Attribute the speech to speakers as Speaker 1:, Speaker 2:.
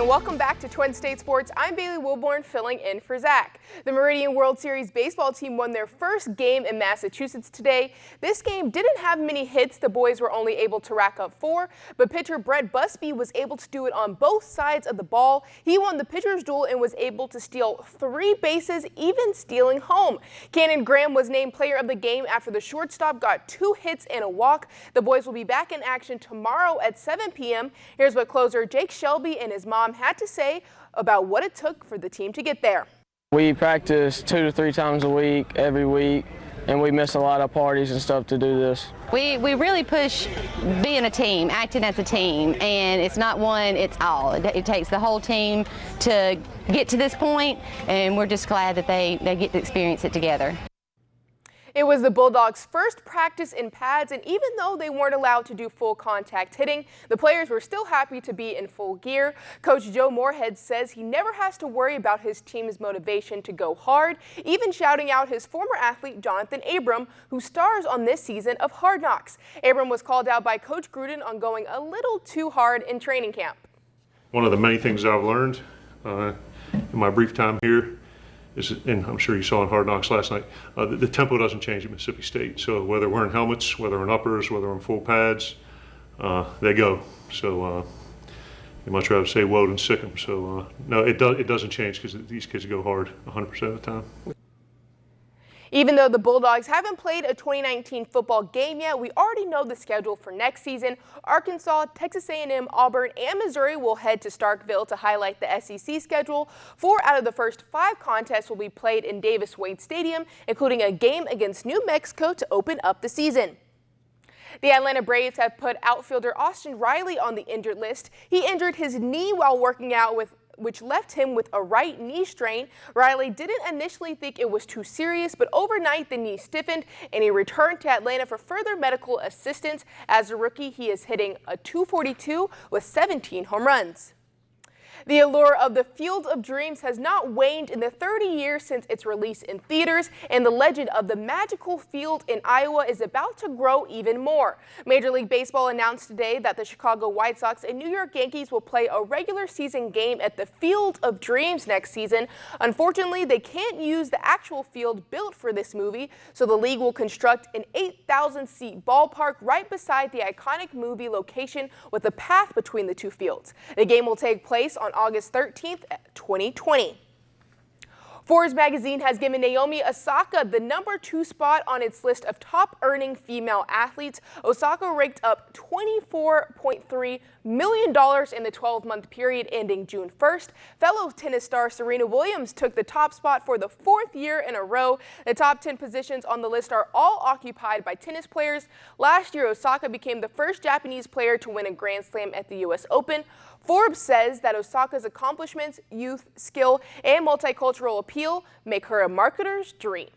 Speaker 1: and welcome back to Twin State Sports. I'm Bailey Wilborn filling in for Zach. The Meridian World Series baseball team won their first game in Massachusetts today. This game didn't have many hits. The boys were only able to rack up 4, but pitcher Brett Busby was able to do it on both sides of the ball. He won the pitcher's duel and was able to steal 3 bases, even stealing home. Cannon Graham was named player of the game after the shortstop got 2 hits and a walk. The boys will be back in action tomorrow at 7 p.m. Here's what closer Jake Shelby and his mom had to say about what it took for the team to get there.
Speaker 2: We practice 2 to 3 times a week, every week, and we miss a lot of parties and stuff to do this.
Speaker 3: We really push being a team, acting as a team, and it's not one, it's all. It takes the whole team to get to this point, and we're just glad that they get to experience it together.
Speaker 1: It was the Bulldogs' first practice in pads, and even though they weren't allowed to do full contact hitting, the players were still happy to be in full gear. Coach Joe Moorhead says he never has to worry about his team's motivation to go hard, even shouting out his former athlete Jonathan Abram, who stars on this season of Hard Knocks. Abram was called out by Coach Gruden on going a little too hard in training camp.
Speaker 4: One of the many things I've learned in my brief time here is, and I'm sure you saw in Hard Knocks last night, the tempo doesn't change at Mississippi State. So whether we're in helmets, whether we're in uppers, whether we're in full pads, they go. So you much rather say whoa than sick 'em. So no, it doesn't change because these kids go hard 100% of the time.
Speaker 1: Even though the Bulldogs haven't played a 2019 football game yet, we already know the schedule for next season. Arkansas, Texas A&M, Auburn, and Missouri will head to Starkville to highlight the SEC schedule. 4 out of the first 5 contests will be played in Davis-Wade Stadium, including a game against New Mexico to open up the season. The Atlanta Braves have put outfielder Austin Riley on the injured list. He injured his knee while working out, which left him with a right knee strain. Riley didn't initially think it was too serious, but overnight the knee stiffened and he returned to Atlanta for further medical assistance. As a rookie, he is hitting a .242 with 17 home runs. The allure of the Field of Dreams has not waned in the 30 years since its release in theaters, and the legend of the magical field in Iowa is about to grow even more. Major League Baseball announced today that the Chicago White Sox and New York Yankees will play a regular season game at the Field of Dreams next season. Unfortunately, they can't use the actual field built for this movie, so the league will construct an 8,000-seat ballpark right beside the iconic movie location with a path between the 2 fields. The game will take place on August 13th, 2020. Forbes magazine has given Naomi Osaka the #2 spot on its list of top-earning female athletes. Osaka raked up $24.3 million in the 12-month period ending June 1st. Fellow tennis star Serena Williams took the top spot for the 4th year in a row. The top 10 positions on the list are all occupied by tennis players. Last year, Osaka became the first Japanese player to win a Grand Slam at the U.S. Open. Forbes says that Osaka's accomplishments, youth, skill, and multicultural appeal make her a marketer's dream.